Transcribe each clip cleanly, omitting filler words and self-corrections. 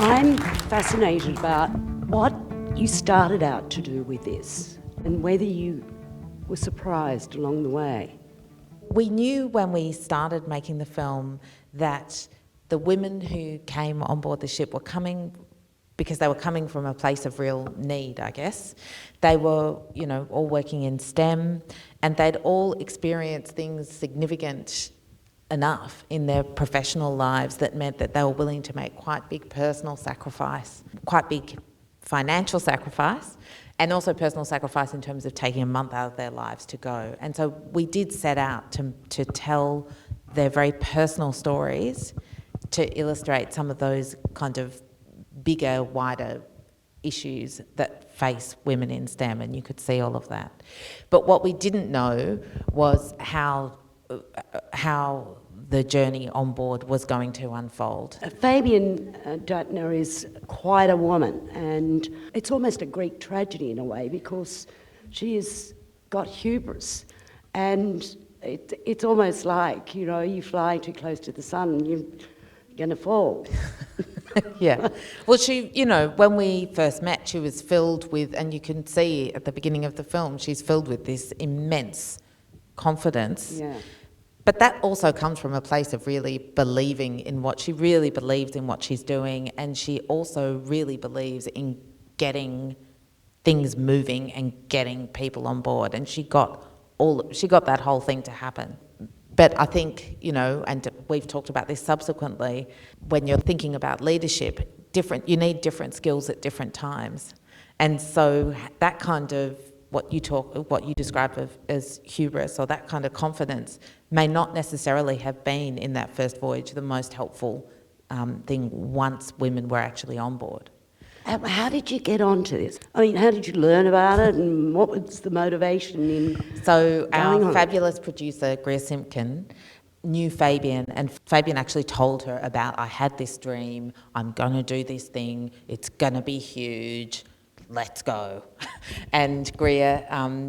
I'm fascinated about what you started out to do with this and whether you were surprised along the way. We knew when we started making the film that the women who came on board the ship were coming because they were coming from a place of real need, I guess. They were, all working in STEM, and they'd all experienced things significant enough in their professional lives that meant that they were willing to make quite big personal sacrifice, quite big financial sacrifice, and also personal sacrifice in terms of taking a month out of their lives to go. And so we did set out to tell their very personal stories to illustrate some of those kind of bigger, wider issues that face women in STEM, and you could see all of that. But what we didn't know was how the journey on board was going to unfold. Fabian Dutner is quite a woman, and it's almost a Greek tragedy in a way because she has got hubris, and it's almost like, you fly too close to the sun and you're going to fall. Yeah. Well, she, when we first met, she was filled with, and you can see at the beginning of the film, she's filled with this immense confidence. Yeah. But that also comes from a place of really believing in what she really believes in what she's doing, and she also really believes in getting things moving and getting people on board, and she got that whole thing to happen. But I think, and we've talked about this subsequently, when you're thinking about leadership, you need different skills at different times. And so that kind of what you describe as hubris, or that kind of confidence, may not necessarily have been in that first voyage the most helpful thing once women were actually on board. How did you get onto this? I mean, how did you learn about it, and what was the motivation in So going our on? fabulous producer, Greer Simpkin, knew Fabian, and Fabian actually told her about, I had this dream, I'm going to do this thing, it's going to be huge, let's go. And Greer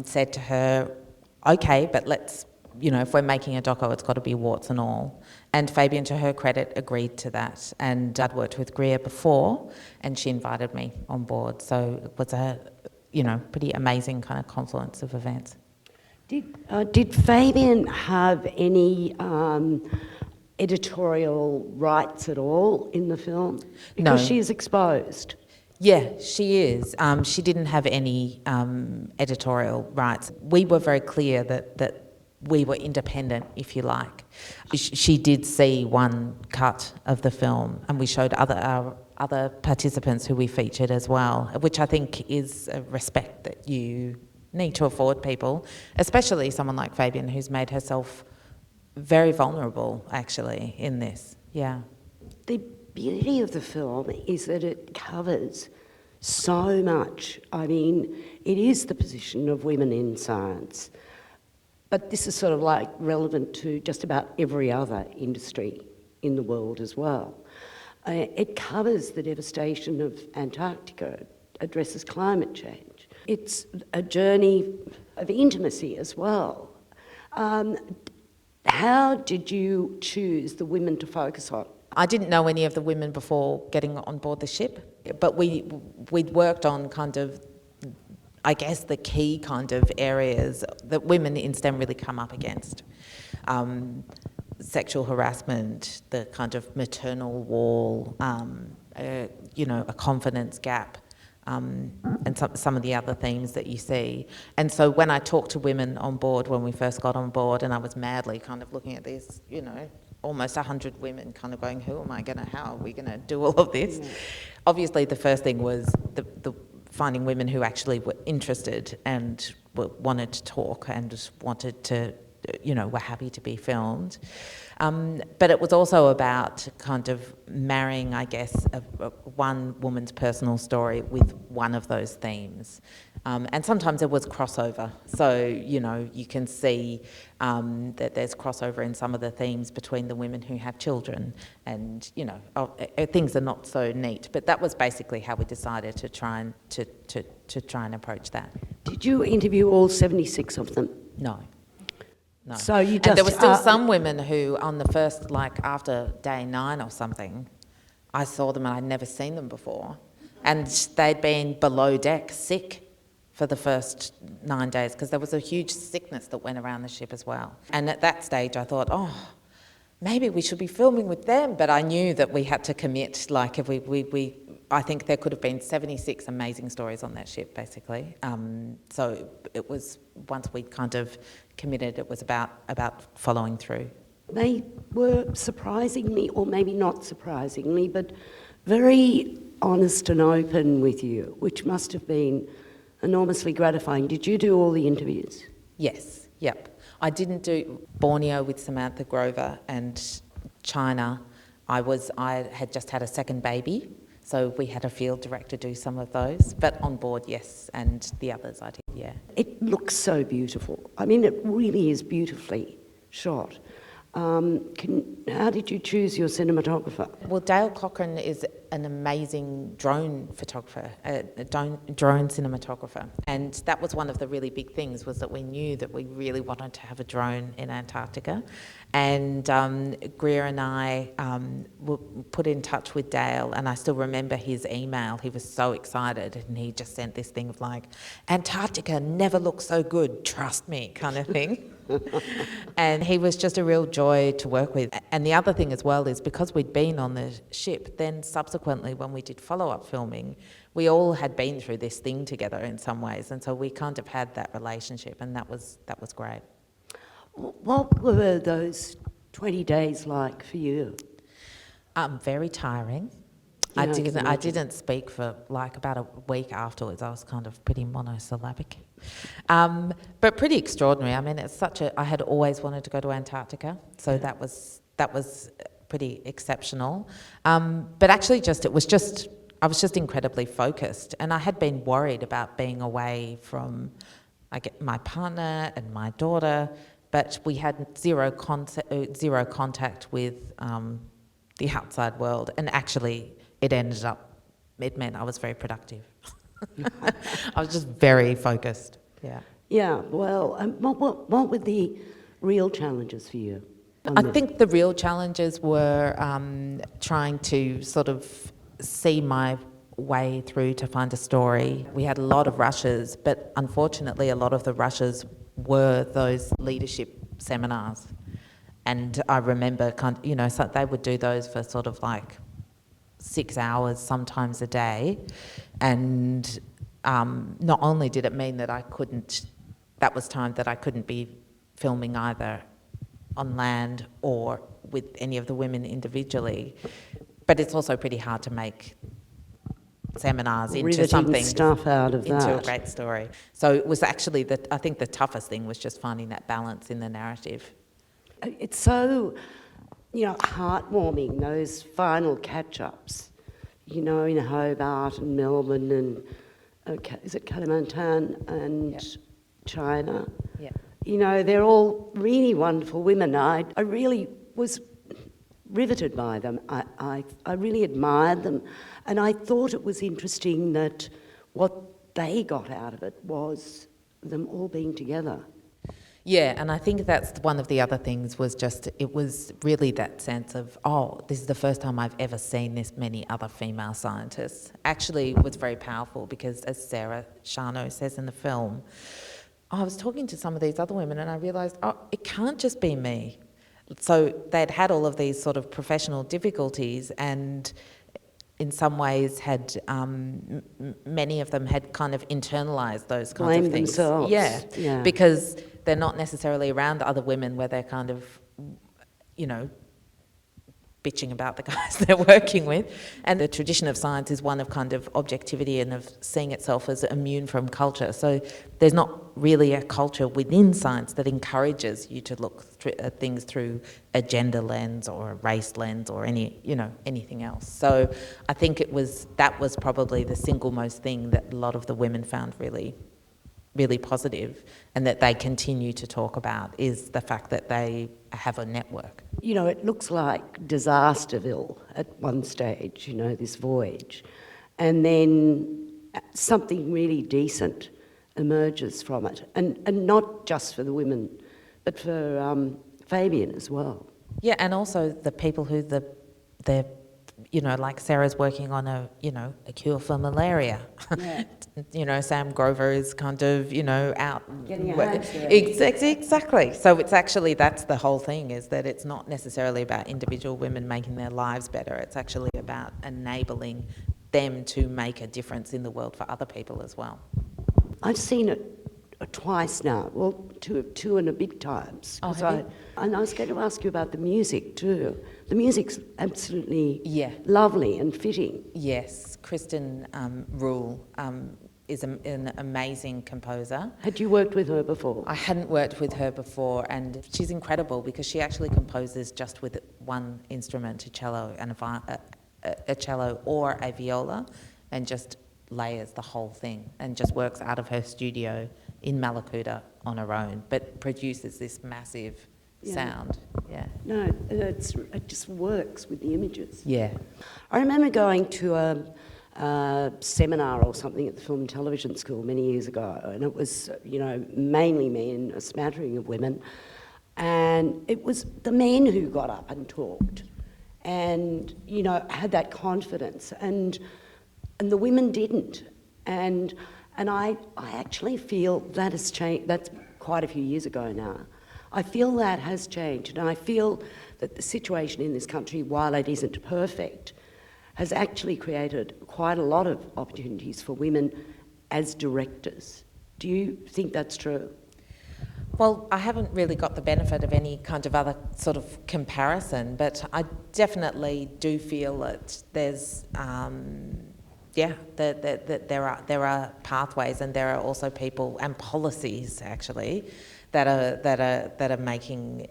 said to her, okay, but let's, if we're making a doco, it's got to be warts and all. And Fabian, to her credit, agreed to that. And I'd worked with Greer before, and she invited me on board. So it was a, pretty amazing kind of confluence of events. Did Fabian have any editorial rights at all in the film? Because No. she is exposed. Yeah, she is. She didn't have any editorial rights. We were very clear that we were independent, if you like. She did see one cut of the film, and we showed our other participants who we featured as well, which I think is a respect that you need to afford people, especially someone like Fabian, who's made herself very vulnerable, actually, in this. Yeah. The beauty of the film is that it covers so much. I mean, it is the position of women in science, but this is sort of like relevant to just about every other industry in the world as well. It covers the devastation of Antarctica, addresses climate change. It's a journey of intimacy as well. How did you choose the women to focus on? I didn't know any of the women before getting on board the ship, but we'd worked on kind of, I guess, the key kind of areas that women in STEM really come up against. Sexual harassment, the kind of maternal wall, a confidence gap, and some of the other themes that you see. And so when I talked to women on board when we first got on board, and I was madly kind of looking at these, almost 100 women kind of going, how are we going to do all of this? Yeah. Obviously, the first thing was the finding women who actually were interested and wanted to talk and wanted to, were happy to be filmed. But it was also about kind of marrying, I guess, one woman's personal story with one of those themes. And sometimes there was crossover. So, you can see that there's crossover in some of the themes between the women who have children. And, things are not so neat. But that was basically how we decided to try and approach that. Did you interview all 76 of them? No. No. So and there were still some women who, on the first, after day 9 or something, I saw them and I'd never seen them before. And they'd been below deck, sick, for the first 9 days, because there was a huge sickness that went around the ship as well. And at that stage I thought, maybe we should be filming with them. But I knew that we had to commit, like if I think there could have been 76 amazing stories on that ship, basically. So it was, once we'd kind of committed, it was about following through. They were surprisingly, or maybe not surprisingly, but very honest and open with you, which must have been enormously gratifying. Did you do all the interviews? Yes, yep. I didn't do Borneo with Samantha Grover and China. I had just had a second baby, so we had a field director do some of those. But on board, yes, and the others I did, yeah. It looks so beautiful. I mean, it really is beautifully shot. How did you choose your cinematographer? Well, Dale Cochran is an amazing drone photographer, a drone cinematographer. And that was one of the really big things, was that we knew that we really wanted to have a drone in Antarctica. And Greer and I were put in touch with Dale, and I still remember his email. He was so excited, and he just sent this thing of like, Antarctica never looks so good, trust me, kind of thing. And he was just a real joy to work with. And the other thing as well is, because we'd been on the ship, then subsequently when we did follow-up filming, we all had been through this thing together in some ways, and so we kind of had that relationship, and that was great. What were those 20 days like for you? Very tiring. Yeah, I didn't speak for like about a week afterwards. I was kind of pretty monosyllabic. But pretty extraordinary. I mean, I had always wanted to go to Antarctica, so that was pretty exceptional. But actually I was just incredibly focused, and I had been worried about being away from my partner and my daughter, but we had zero contact with the outside world, and actually it meant I was very productive. I was just very focused. Yeah. Yeah. Well, what were the real challenges for you? I think the real challenges were trying to sort of see my way through to find a story. We had a lot of rushes, but unfortunately a lot of the rushes were those leadership seminars. And I remember so they would do those for sort of like 6 hours, sometimes a day. And not only did it mean that that was time that I couldn't be filming either on land or with any of the women individually, but it's also pretty hard to make seminars into something, stuff out of into that. a great story. So it was actually I think the toughest thing was just finding that balance in the narrative. It's so, heartwarming, those final catch-ups, in Hobart and Melbourne and, is it Kalimantan and China? Yeah. They're all really wonderful women. I really was riveted by them. I really admired them. And I thought it was interesting that what they got out of it was them all being together. Yeah, and I think that's one of the other things, it was really that sense of, this is the first time I've ever seen this many other female scientists. Actually, it was very powerful because, as Sarah Charno says in the film, I was talking to some of these other women and I realised, it can't just be me. So they'd had all of these sort of professional difficulties, and in some ways had, many of them had kind of internalised those kinds of things. Themselves. Yeah, because they're not necessarily around other women where they're kind of, bitching about the guys they're working with. And the tradition of science is one of kind of objectivity and of seeing itself as immune from culture. So there's not really a culture within science that encourages you to look at things through a gender lens or a race lens or anything else. So I think that was probably the single most thing that a lot of the women found really, really positive, and that they continue to talk about, is the fact that they have a network. It looks like Disasterville at one stage, this voyage, and then something really decent emerges from it, and not just for the women, but for Fabian as well. Yeah, and also the people who they're like Sarah's working on a cure for malaria. Yeah. Sam Grover is kind of, out. Getting your hands dirty. Exactly. So it's actually, that's the whole thing, is that it's not necessarily about individual women making their lives better. It's actually about enabling them to make a difference in the world for other people as well. I've seen it twice now, well, two and a bit times. Oh, have you? And I was going to ask you about the music too. The music's absolutely lovely and fitting. Yes, Kristen Rule is an amazing composer. Had you worked with her before? I hadn't worked with her before, and she's incredible because she actually composes just with one instrument, a cello and a cello or a viola, and just layers the whole thing and just works out of her studio in Malakuta on her own, but produces this massive sound. Yeah. No, it just works with the images. Yeah. I remember going to a seminar or something at the Film and Television School many years ago, and it was, mainly men, a smattering of women, and it was the men who got up and talked and, had that confidence, and the women didn't. And I actually feel that has changed. That's quite a few years ago now. I feel that has changed, and I feel that the situation in this country, while it isn't perfect, has actually created quite a lot of opportunities for women as directors. Do you think that's true? Well, I haven't really got the benefit of any kind of other sort of comparison, but I definitely do feel that there's that there are pathways, and there are also people and policies actually that are making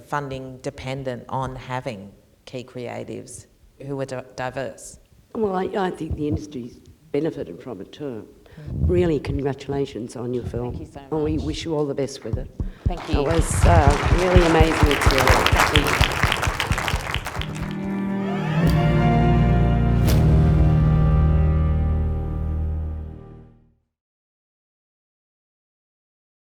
funding dependent on having key creatives who are diverse. Well, I think the industry's benefited from it too. Really, congratulations on your film. Thank you so much. And we wish you all the best with it. Thank you. It was really amazing experience.